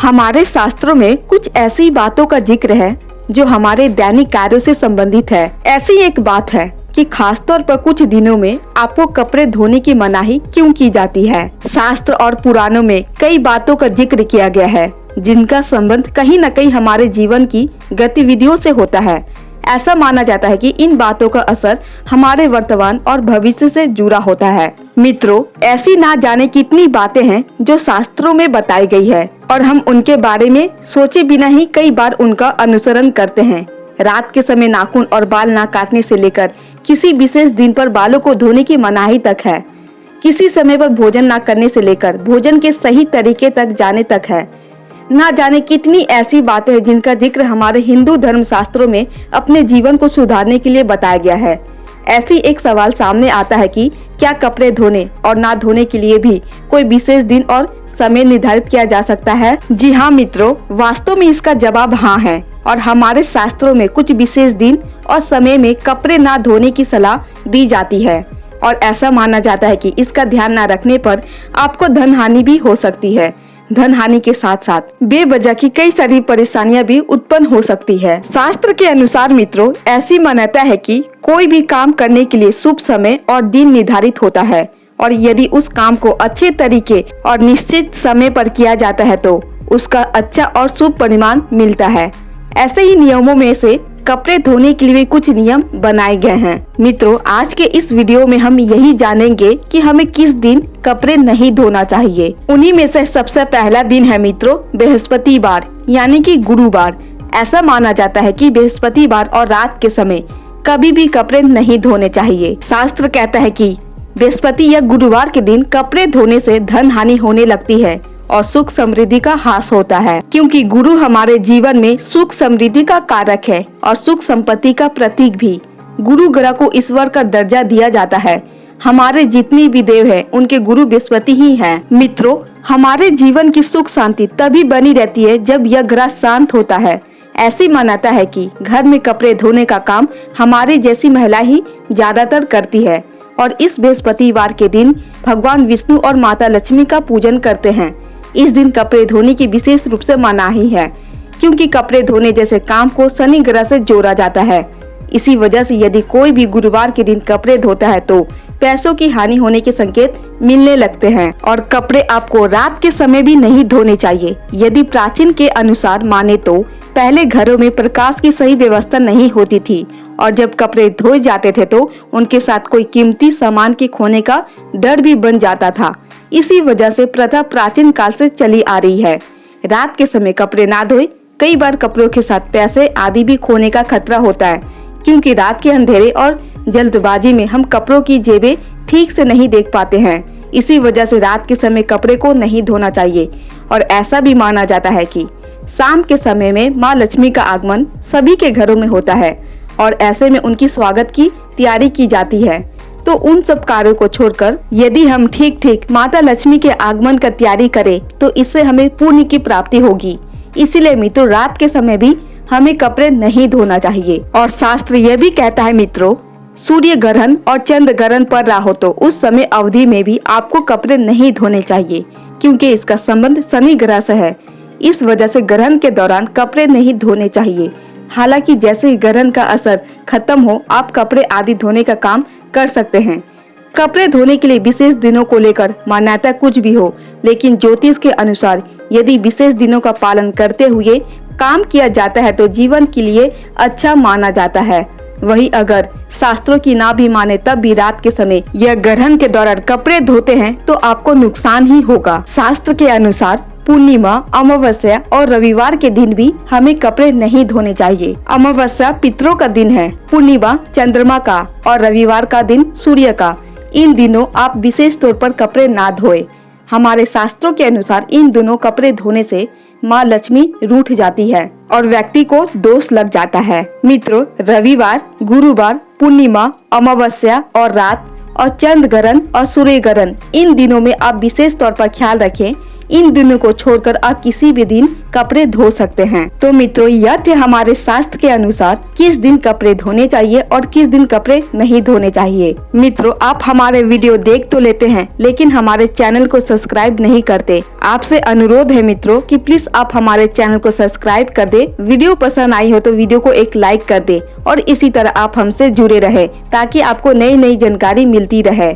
हमारे शास्त्रों में कुछ ऐसी बातों का जिक्र है जो हमारे दैनिक कार्यों से संबंधित है। ऐसी एक बात है कि खासतौर पर कुछ दिनों में आपको कपड़े धोने की मनाही क्यों की जाती है। शास्त्र और पुराणों में कई बातों का जिक्र किया गया है जिनका संबंध कहीं न कहीं हमारे जीवन की गतिविधियों से होता है। ऐसा माना जाता है कि इन बातों का असर हमारे वर्तमान और भविष्य से जुड़ा होता है। मित्रों, ऐसी ना जाने कितनी बातें हैं जो शास्त्रों में बताई गई है और हम उनके बारे में सोचे बिना ही कई बार उनका अनुसरण करते हैं। रात के समय नाखून और बाल ना काटने से लेकर किसी विशेष दिन पर बालों को धोने की मनाही तक है। किसी समय पर भोजन ना करने से लेकर भोजन के सही तरीके तक जाने तक है। ना जाने कितनी ऐसी बातें हैं जिनका जिक्र हमारे हिंदू धर्म शास्त्रों में अपने जीवन को सुधारने के लिए बताया गया है। ऐसी एक सवाल सामने आता है कि क्या कपड़े धोने और ना धोने के लिए भी कोई विशेष दिन और समय निर्धारित किया जा सकता है? जी हाँ मित्रों, वास्तव में इसका जवाब हाँ है और हमारे शास्त्रों में कुछ विशेष दिन और समय में कपड़े ना धोने की सलाह दी जाती है और ऐसा माना जाता है कि इसका ध्यान न रखने पर आपको धन हानि भी हो सकती है। धन हानि के साथ साथ बेवजह की कई सारी परेशानियां भी उत्पन्न हो सकती है। शास्त्र के अनुसार मित्रों, ऐसी मान्यता है कि कोई भी काम करने के लिए शुभ समय और दिन निर्धारित होता है और यदि उस काम को अच्छे तरीके और निश्चित समय पर किया जाता है तो उसका अच्छा और शुभ परिणाम मिलता है। ऐसे ही नियमों में से कपड़े धोने के लिए भी कुछ नियम बनाए गए हैं। मित्रों, आज के इस वीडियो में हम यही जानेंगे कि हमें किस दिन कपड़े नहीं धोना चाहिए। उन्हीं में से सबसे पहला दिन है मित्रों बृहस्पतिवार यानी कि गुरुवार। ऐसा माना जाता है कि बृहस्पतिवार और रात के समय कभी भी कपड़े नहीं धोने चाहिए। शास्त्र कहता है कि बृहस्पति या गुरुवार के दिन कपड़े धोने से धन हानि होने लगती है और सुख समृद्धि का ह्रास होता है, क्योंकि गुरु हमारे जीवन में सुख समृद्धि का कारक है और सुख संपत्ति का प्रतीक भी। गुरु ग्रह को ईश्वर का दर्जा दिया जाता है। हमारे जितने भी देव हैं उनके गुरु बृहस्पति ही हैं। मित्रों, हमारे जीवन की सुख शांति तभी बनी रहती है जब यह ग्रह शांत होता है। ऐसी मान्यता है कि घर में कपड़े धोने का काम हमारी जैसी महिला ही ज्यादातर करती है और इस बृहस्पतिवार के दिन भगवान विष्णु और माता लक्ष्मी का पूजन करते हैं। इस दिन कपड़े धोने की विशेष रूप से मनाही है, क्योंकि कपड़े धोने जैसे काम को शनि ग्रह से जोड़ा जाता है। इसी वजह से यदि कोई भी गुरुवार के दिन कपड़े धोता है तो पैसों की हानि होने के संकेत मिलने लगते हैं और कपड़े आपको रात के समय भी नहीं धोने चाहिए। यदि प्राचीन के अनुसार माने तो पहले घरों में प्रकाश की सही व्यवस्था नहीं होती थी और जब कपड़े धोए जाते थे तो उनके साथ कोई कीमती सामान के खोने का डर भी बन जाता था। इसी वजह से प्रथा प्राचीन काल से चली आ रही है। रात के समय कपड़े ना धोए, कई बार कपड़ों के साथ पैसे आदि भी खोने का खतरा होता है, क्योंकि रात के अंधेरे और जल्दबाजी में हम कपड़ों की जेबें ठीक से नहीं देख पाते हैं। इसी वजह से रात के समय कपड़े को नहीं धोना चाहिए और ऐसा भी माना जाता है कि शाम के समय में माँ लक्ष्मी का आगमन सभी के घरों में होता है और ऐसे में उनकी स्वागत की तैयारी की जाती है। तो उन सब कार्यों को छोड़कर यदि हम ठीक माता लक्ष्मी के आगमन का तैयारी करें तो इससे हमें पुण्य की प्राप्ति होगी। इसीलिए मित्रों, रात के समय भी हमें कपड़े नहीं धोना चाहिए। और शास्त्र यह भी कहता है मित्रों, सूर्य ग्रहण और चंद्र ग्रहण पड़ रहा हो तो उस समय अवधि में भी आपको कपड़े नहीं धोने चाहिए, क्योंकि इसका संबंध शनि ग्रह से है। इस वजह से ग्रहण के दौरान कपड़े नहीं धोने चाहिए। हालांकि जैसे ही ग्रहण का असर खत्म हो आप कपड़े आदि धोने का काम कर सकते हैं। कपड़े धोने के लिए विशेष दिनों को लेकर मान्यता कुछ भी हो, लेकिन ज्योतिष के अनुसार यदि विशेष दिनों का पालन करते हुए काम किया जाता है तो जीवन के लिए अच्छा माना जाता है। वहीं अगर शास्त्रों की ना भी माने तब भी रात के समय या ग्रहण के दौरान कपड़े धोते हैं तो आपको नुकसान ही होगा। शास्त्र के अनुसार पूर्णिमा, अमावस्या और रविवार के दिन भी हमें कपड़े नहीं धोने चाहिए। अमावस्या पितरों का दिन है, पूर्णिमा चंद्रमा का और रविवार का दिन सूर्य का। इन दिनों आप विशेष तौर पर कपड़े ना धोए। हमारे शास्त्रों के अनुसार इन दोनों कपड़े धोने से माँ लक्ष्मी रूठ जाती है और व्यक्ति को दोष लग जाता है। मित्रों, रविवार, गुरुवार, पूर्णिमा, अमावस्या और रात और चंद्र ग्रहण और सूर्य ग्रहण इन दिनों में आप विशेष तौर पर ख्याल रखें इन दिनों को छोड़कर आप किसी भी दिन कपड़े धो सकते हैं। तो मित्रों, यह थे हमारे शास्त्र के अनुसार किस दिन कपड़े धोने चाहिए और किस दिन कपड़े नहीं धोने चाहिए। मित्रों, आप हमारे वीडियो देख तो लेते हैं लेकिन हमारे चैनल को सब्सक्राइब नहीं करते। आपसे अनुरोध है मित्रों कि प्लीज आप हमारे चैनल को सब्सक्राइब कर दे। वीडियो पसंद आई हो तो वीडियो को एक लाइक कर दे और इसी तरह आप हमसे जुड़े रहे ताकि आपको नई नई जानकारी मिलती रहे।